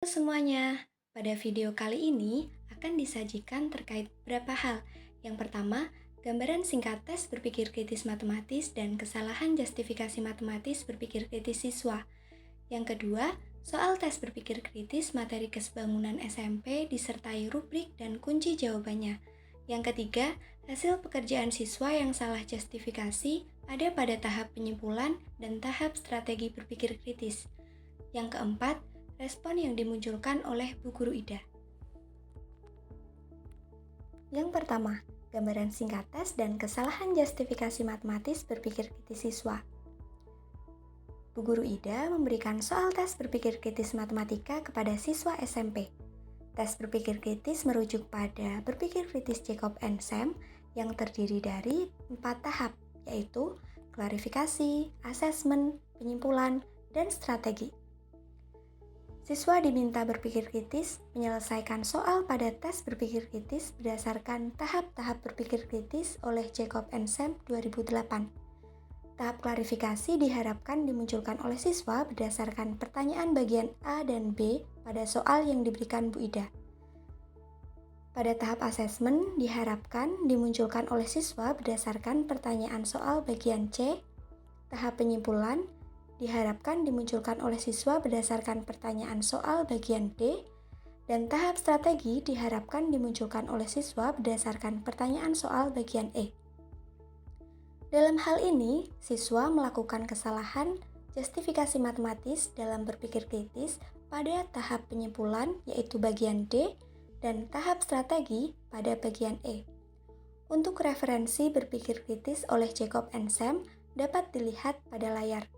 Halo semuanya, pada video kali ini akan disajikan terkait beberapa hal. Yang pertama, gambaran singkat tes berpikir kritis matematis dan kesalahan justifikasi matematis berpikir kritis siswa. Yang kedua, soal tes berpikir kritis materi kesebangunan SMP disertai rubrik dan kunci jawabannya. Yang ketiga, hasil pekerjaan siswa yang salah justifikasi ada pada tahap penyimpulan dan tahap strategi berpikir kritis. Yang keempat, respon yang dimunculkan oleh Bu Guru Ida. Yang pertama, gambaran singkat tes dan kesalahan justifikasi matematis berpikir kritis siswa. Bu Guru Ida memberikan soal tes berpikir kritis matematika kepada siswa SMP. Tes berpikir kritis merujuk pada berpikir kritis Jacob and Sam yang terdiri dari 4 tahap, yaitu klarifikasi, asesmen, penyimpulan, dan strategi. Siswa diminta berpikir kritis, menyelesaikan soal pada tes berpikir kritis berdasarkan tahap-tahap berpikir kritis oleh Jacob and Sam 2008. Tahap klarifikasi diharapkan dimunculkan oleh siswa berdasarkan pertanyaan bagian A dan B pada soal yang diberikan Bu Ida. Pada tahap asesmen diharapkan dimunculkan oleh siswa berdasarkan pertanyaan soal bagian C. Tahap penyimpulan diharapkan dimunculkan oleh siswa berdasarkan pertanyaan soal bagian D, dan tahap strategi diharapkan dimunculkan oleh siswa berdasarkan pertanyaan soal bagian E. Dalam hal ini, siswa melakukan kesalahan justifikasi matematis dalam berpikir kritis pada tahap penyimpulan yaitu bagian D dan tahap strategi pada bagian E. Untuk referensi berpikir kritis oleh Jacob and Sam dapat dilihat pada layar.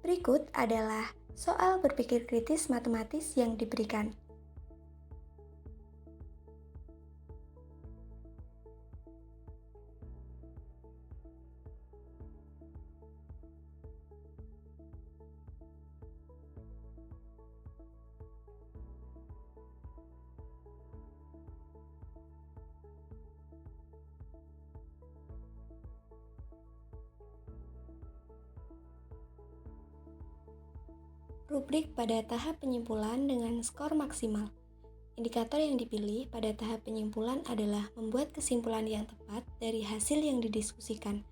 Berikut adalah soal berpikir kritis matematis yang diberikan. Rubrik pada tahap penyimpulan dengan skor maksimal. Indikator yang dipilih pada tahap penyimpulan adalah membuat kesimpulan yang tepat dari hasil yang didiskusikan.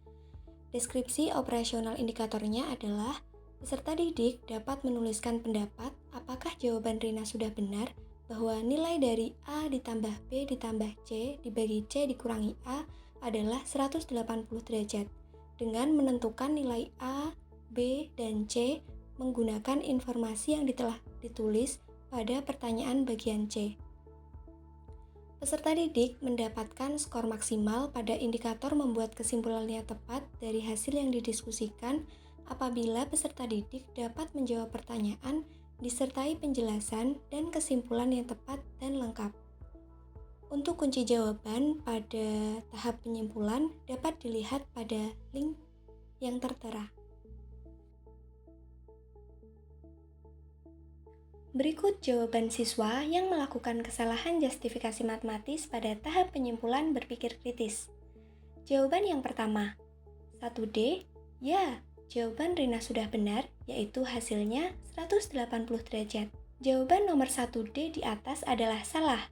Deskripsi operasional indikatornya adalah peserta didik dapat menuliskan pendapat apakah jawaban Rina sudah benar bahwa nilai dari A ditambah B ditambah C dibagi C dikurangi A adalah 180 derajat dengan menentukan nilai A, B, dan C menggunakan informasi yang telah ditulis pada pertanyaan bagian C. Peserta didik mendapatkan skor maksimal pada indikator membuat kesimpulannya tepat dari hasil yang didiskusikan apabila peserta didik dapat menjawab pertanyaan disertai penjelasan dan kesimpulan yang tepat dan lengkap. Untuk kunci jawaban pada tahap penyimpulan dapat dilihat pada link yang tertera. Berikut jawaban siswa yang melakukan kesalahan justifikasi matematis pada tahap penyimpulan berpikir kritis. Jawaban yang pertama, 1D, ya, jawaban Rina sudah benar, yaitu hasilnya 180 derajat. Jawaban nomor 1D di atas adalah salah,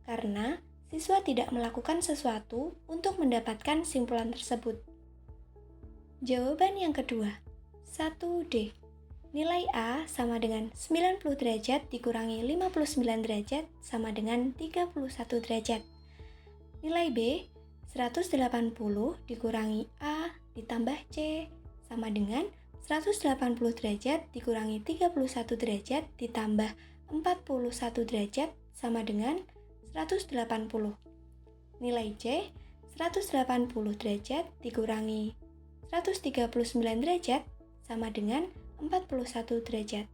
karena siswa tidak melakukan sesuatu untuk mendapatkan simpulan tersebut. Jawaban yang kedua, 1D. Nilai A sama dengan 90 derajat dikurangi 59 derajat sama dengan 31 derajat. Nilai B, 180 dikurangi A ditambah C sama dengan 180 derajat dikurangi 31 derajat ditambah 41 derajat sama dengan 180. Nilai C, 180 derajat dikurangi 139 derajat sama dengan 41 derajat.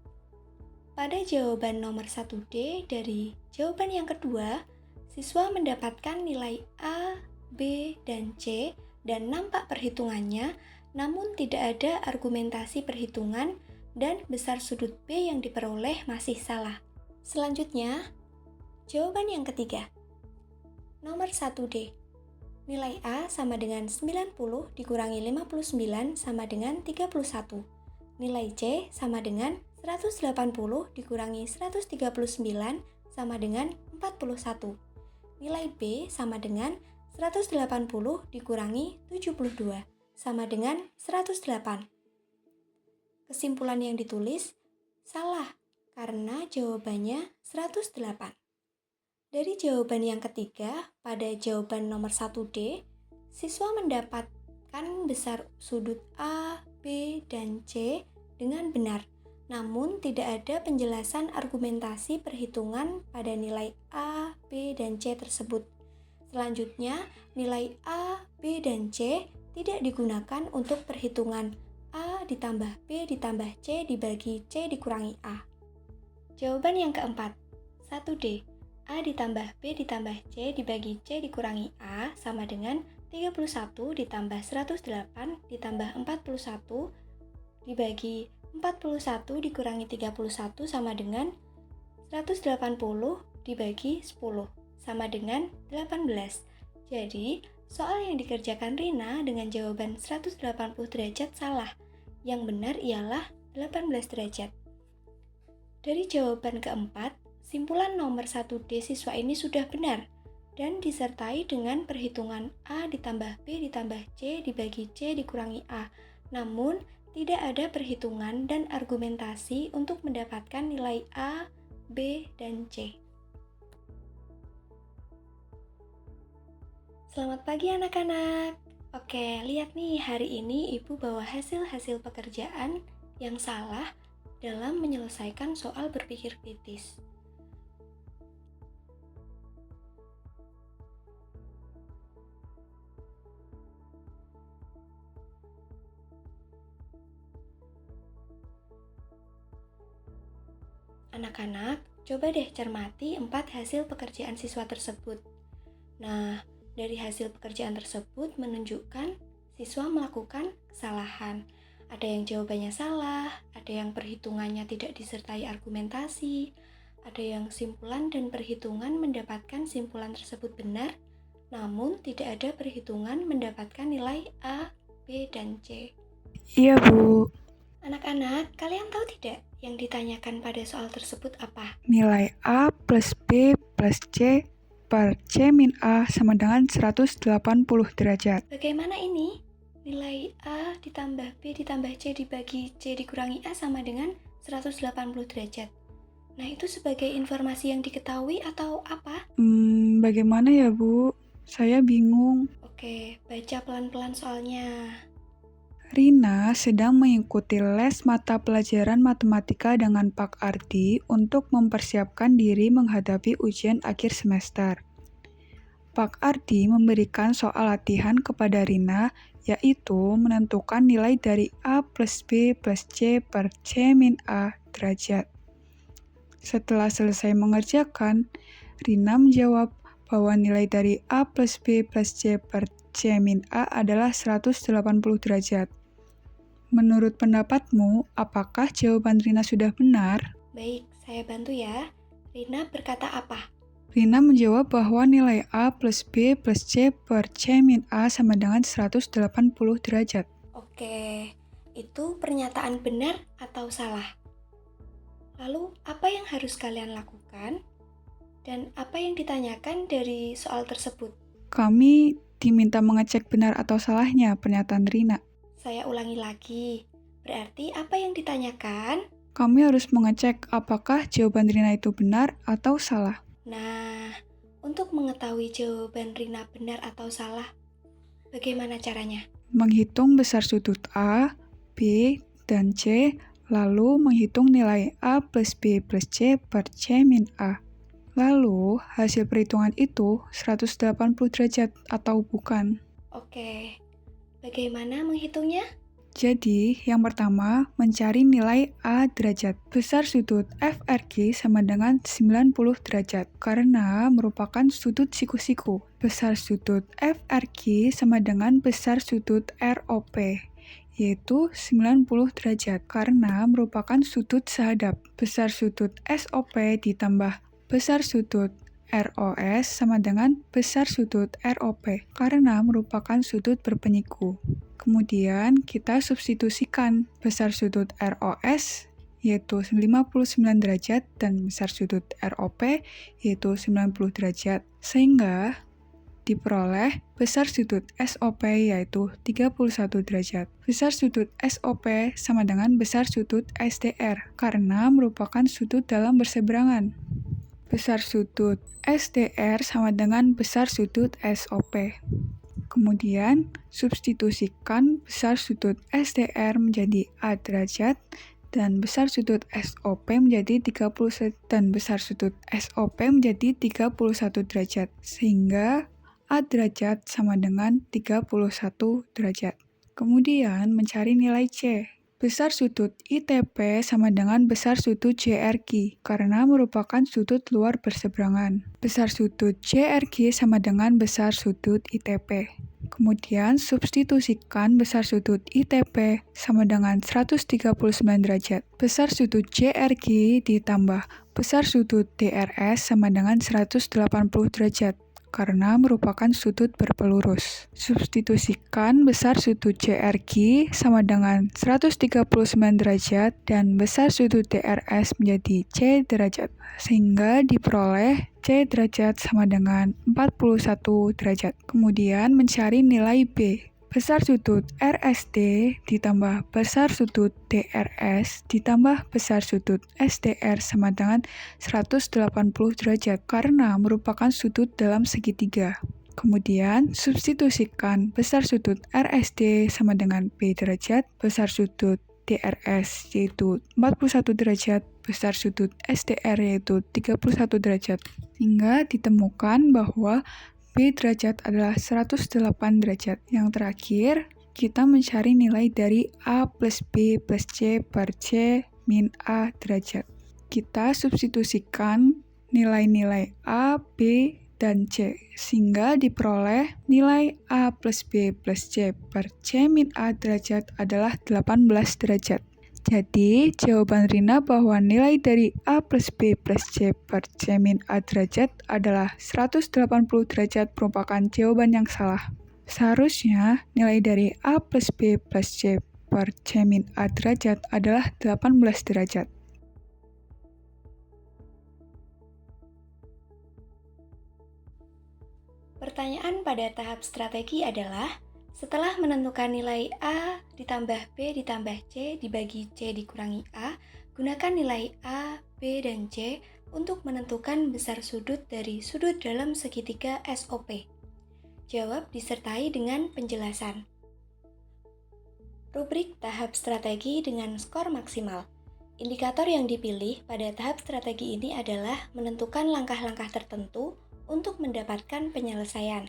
Pada jawaban nomor 1D dari jawaban yang kedua, siswa mendapatkan nilai A, B, dan C dan nampak perhitungannya, namun tidak ada argumentasi perhitungan dan besar sudut B yang diperoleh masih salah. Selanjutnya, jawaban yang ketiga. Nomor 1D. Nilai A sama dengan 90 dikurangi 59 sama dengan 31. Nilai C sama dengan 180 dikurangi 139 sama dengan 41. Nilai B sama dengan 180 dikurangi 72 sama dengan 108. Kesimpulan yang ditulis salah karena jawabannya 108. Dari jawaban yang ketiga, pada jawaban nomor 1D, siswa mendapatkan besar sudut A, B, dan C dengan benar. Namun tidak ada penjelasan argumentasi perhitungan pada nilai A, B, dan C tersebut. Selanjutnya, nilai A, B, dan C tidak digunakan untuk perhitungan A ditambah B ditambah C dibagi C dikurangi A. Jawaban yang keempat, 1D. A ditambah B ditambah C dibagi C dikurangi A sama dengan 31 ditambah 108 ditambah 41 dibagi 41 dikurangi 31 sama dengan 180 dibagi 10 sama dengan 18. Jadi, soal yang dikerjakan Rina dengan jawaban 180 derajat salah. Yang benar ialah 18 derajat. Dari jawaban keempat, simpulan nomor 1D siswa ini sudah benar dan disertai dengan perhitungan A ditambah B ditambah C dibagi C dikurangi A. Namun, tidak ada perhitungan dan argumentasi untuk mendapatkan nilai A, B, dan C. Selamat pagi anak-anak. Oke, lihat nih, hari ini Ibu bawa hasil-hasil pekerjaan yang salah dalam menyelesaikan soal berpikir kritis. Anak-anak, coba deh cermati 4 hasil pekerjaan siswa tersebut. Nah, dari hasil pekerjaan tersebut menunjukkan siswa melakukan kesalahan. Ada yang jawabannya salah, ada yang perhitungannya tidak disertai argumentasi, ada yang simpulan dan perhitungan mendapatkan simpulan tersebut benar, namun tidak ada perhitungan mendapatkan nilai A, B, dan C. Iya, Bu. Anak-anak, kalian tahu tidak yang ditanyakan pada soal tersebut apa? Nilai A plus B plus C per C min A sama dengan 180 derajat. Bagaimana ini? Nilai A ditambah B ditambah C dibagi C dikurangi A sama dengan 180 derajat. Nah, itu sebagai informasi yang diketahui atau apa? Bagaimana ya, Bu? Saya bingung. Oke, baca pelan-pelan soalnya. Rina sedang mengikuti les mata pelajaran matematika dengan Pak Ardi untuk mempersiapkan diri menghadapi ujian akhir semester. Pak Ardi memberikan soal latihan kepada Rina, yaitu menentukan nilai dari A plus B plus C per C min A derajat. Setelah selesai mengerjakan, Rina menjawab bahwa nilai dari A plus B plus C per C min A adalah 180 derajat. Menurut pendapatmu, apakah jawaban Rina sudah benar? Baik, saya bantu ya. Rina berkata apa? Rina menjawab bahwa nilai A plus B plus C per C min A sama dengan 180 derajat. Oke, itu pernyataan benar atau salah? Lalu, apa yang harus kalian lakukan? Dan apa yang ditanyakan dari soal tersebut? Kami diminta mengecek benar atau salahnya pernyataan Rina. Saya ulangi lagi. Berarti apa yang ditanyakan? Kami harus mengecek apakah jawaban Rina itu benar atau salah. Nah, untuk mengetahui jawaban Rina benar atau salah, bagaimana caranya? Menghitung besar sudut A, B, dan C, lalu menghitung nilai A plus B plus C per C min A. Lalu, hasil perhitungan itu 180 derajat atau bukan. Oke, bagaimana menghitungnya? Jadi, yang pertama, mencari nilai A derajat. Besar sudut FRG sama dengan 90 derajat, karena merupakan sudut siku-siku. Besar sudut FRG sama dengan besar sudut ROP, yaitu 90 derajat, karena merupakan sudut sehadap. Besar sudut SOP ditambah besar sudut ROS sama dengan besar sudut ROP karena merupakan sudut berpenyiku. Kemudian kita substitusikan besar sudut ROS yaitu 59 derajat dan besar sudut ROP yaitu 90 derajat. Sehingga diperoleh besar sudut SOP yaitu 31 derajat. Besar sudut SOP sama dengan besar sudut SDR karena merupakan sudut dalam berseberangan. Besar sudut SDR sama dengan besar sudut SOP. Kemudian, substitusikan besar sudut SDR menjadi A derajat dan besar sudut SOP menjadi 31 dan besar sudut SOP menjadi 31 derajat. Sehingga A derajat sama dengan 31 derajat. Kemudian mencari nilai C. Besar sudut ITP sama dengan besar sudut JRQ karena merupakan sudut luar berseberangan. Besar sudut JRQ sama dengan besar sudut ITP. Kemudian substitusikan besar sudut ITP sama dengan 139 derajat. Besar sudut JRQ ditambah besar sudut DRS sama dengan 180 derajat karena merupakan sudut berpelurus. Substitusikan besar sudut JRQ sama dengan 139 derajat dan besar sudut DRS menjadi C derajat. Sehingga diperoleh C derajat sama dengan 41 derajat. Kemudian mencari nilai B. Besar sudut RSD ditambah besar sudut DRS ditambah besar sudut SDR sama dengan 180 derajat karena merupakan sudut dalam segitiga. Kemudian substitusikan besar sudut RSD sama dengan B derajat, besar sudut DRS yaitu 41 derajat, besar sudut SDR yaitu 31 derajat. Sehingga ditemukan bahwa B derajat adalah 108 derajat. Yang terakhir, kita mencari nilai dari A plus B plus C per C min A derajat. Kita substitusikan nilai-nilai A, B, dan C, sehingga diperoleh nilai A plus B plus C per C min A derajat adalah 18 derajat. Jadi, jawaban Rina bahwa nilai dari A plus B plus C per C min A derajat adalah 180 derajat merupakan jawaban yang salah. Seharusnya, nilai dari A plus B plus C per C min A derajat adalah 18 derajat. Pertanyaan pada tahap strategi adalah, setelah menentukan nilai A ditambah B ditambah C dibagi C dikurangi A, gunakan nilai A, B, dan C untuk menentukan besar sudut dari sudut dalam segitiga SOP. Jawab disertai dengan penjelasan. Rubrik tahap strategi dengan skor maksimal. Indikator yang dipilih pada tahap strategi ini adalah menentukan langkah-langkah tertentu untuk mendapatkan penyelesaian.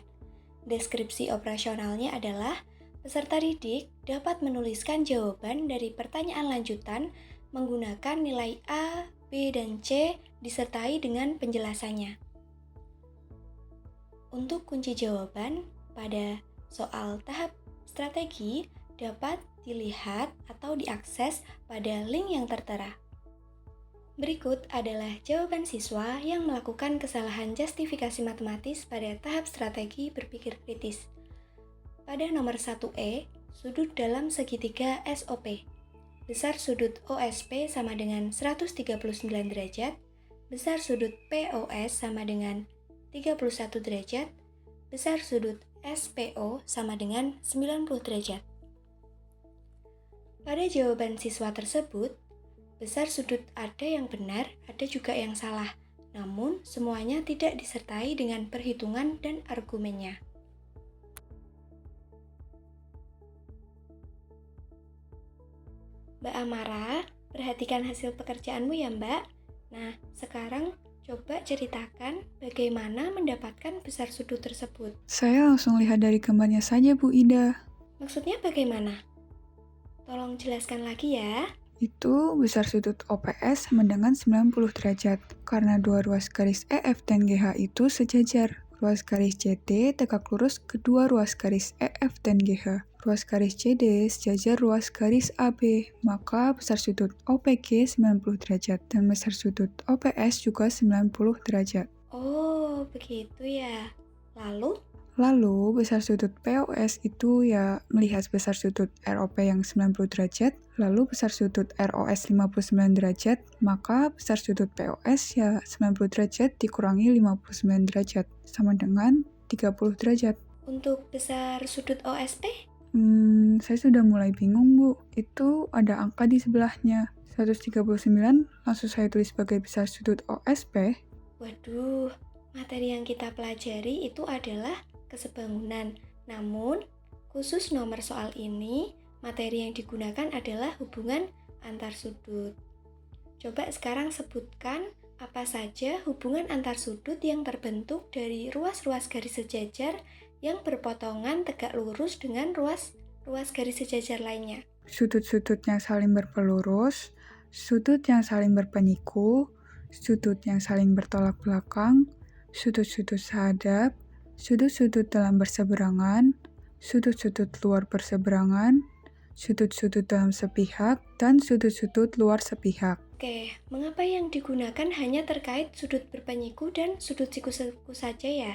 Deskripsi operasionalnya adalah peserta didik dapat menuliskan jawaban dari pertanyaan lanjutan menggunakan nilai A, B, dan C disertai dengan penjelasannya. Untuk kunci jawaban pada soal tahap strategi dapat dilihat atau diakses pada link yang tertera. Berikut adalah jawaban siswa yang melakukan kesalahan justifikasi matematis pada tahap strategi berpikir kritis. Pada nomor 1E, sudut dalam segitiga SOP. Besar sudut OSP sama dengan 139 derajat, besar sudut POS sama dengan 31 derajat, besar sudut SPO sama dengan 90 derajat. Pada jawaban siswa tersebut, besar sudut ada yang benar, ada juga yang salah, namun semuanya tidak disertai dengan perhitungan dan argumennya. Mbak Amara, perhatikan hasil pekerjaanmu ya Mbak. Nah, sekarang coba ceritakan bagaimana mendapatkan besar sudut tersebut. Saya langsung lihat dari gambarnya saja Bu Ida. Maksudnya bagaimana? Tolong jelaskan lagi ya. Itu besar sudut OPS sama dengan 90 derajat, karena dua ruas garis EF dan GH itu sejajar. Ruas garis CD tegak lurus kedua ruas garis EF dan GH. Ruas garis CD sejajar ruas garis AB, maka besar sudut OPG 90 derajat dan besar sudut OPS juga 90 derajat. Oh, begitu ya. Lalu, Lalu, besar sudut POS itu ya melihat besar sudut ROP yang 90 derajat, lalu besar sudut ROS 59 derajat, maka besar sudut POS ya 90 derajat dikurangi 59 derajat, sama dengan 30 derajat. untuk besar sudut OSP? Saya sudah mulai bingung, Bu. Itu ada angka di sebelahnya. 139 langsung saya tulis sebagai besar sudut OSP. Waduh, materi yang kita pelajari itu adalah kesebangunan. Namun, khusus nomor soal ini, materi yang digunakan adalah hubungan antar sudut. Coba sekarang sebutkan apa saja hubungan antar sudut yang terbentuk dari ruas-ruas garis sejajar yang berpotongan tegak lurus dengan ruas-ruas garis sejajar lainnya. Sudut-sudut yang saling berpelurus, sudut yang saling berpenyiku, sudut yang saling bertolak belakang, sudut-sudut sahadap, sudut-sudut dalam berseberangan, sudut-sudut luar berseberangan, sudut-sudut dalam sepihak, dan sudut-sudut luar sepihak. Oke, mengapa yang digunakan hanya terkait sudut berpenyiku dan sudut siku-siku saja ya?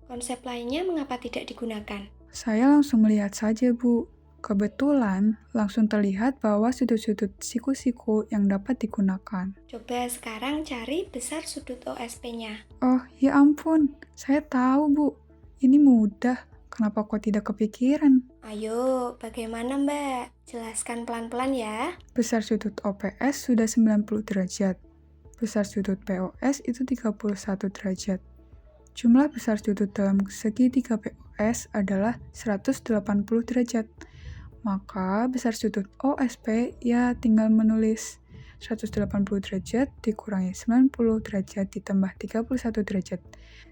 Konsep lainnya mengapa tidak digunakan? Saya langsung melihat saja, Bu. Kebetulan, langsung terlihat bahwa sudut-sudut siku-siku yang dapat digunakan. Coba sekarang cari besar sudut OSP-nya. Oh, ya ampun. Saya tahu, Bu. Ini mudah. Kenapa kok tidak kepikiran? Ayo, bagaimana Mbak? Jelaskan pelan-pelan ya. Besar sudut OPS sudah 90 derajat. Besar sudut POS itu 31 derajat. Jumlah besar sudut dalam segitiga POS adalah 180 derajat. Maka besar sudut OSP ya tinggal menulis 180 derajat dikurangi 90 derajat ditambah 31 derajat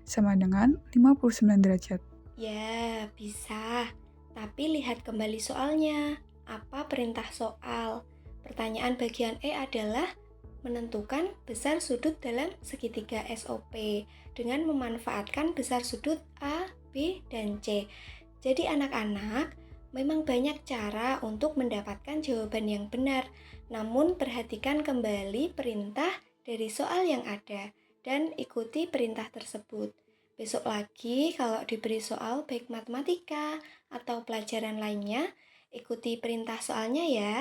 sama dengan 59 derajat. Ya, bisa. Tapi lihat kembali soalnya. Apa perintah soal? Pertanyaan bagian E adalah menentukan besar sudut dalam segitiga SOP dengan memanfaatkan besar sudut A, B, dan C. Jadi anak-anak, memang banyak cara untuk mendapatkan jawaban yang benar, namun perhatikan kembali perintah dari soal yang ada dan ikuti perintah tersebut. Besok lagi kalau diberi soal baik matematika atau pelajaran lainnya, ikuti perintah soalnya ya.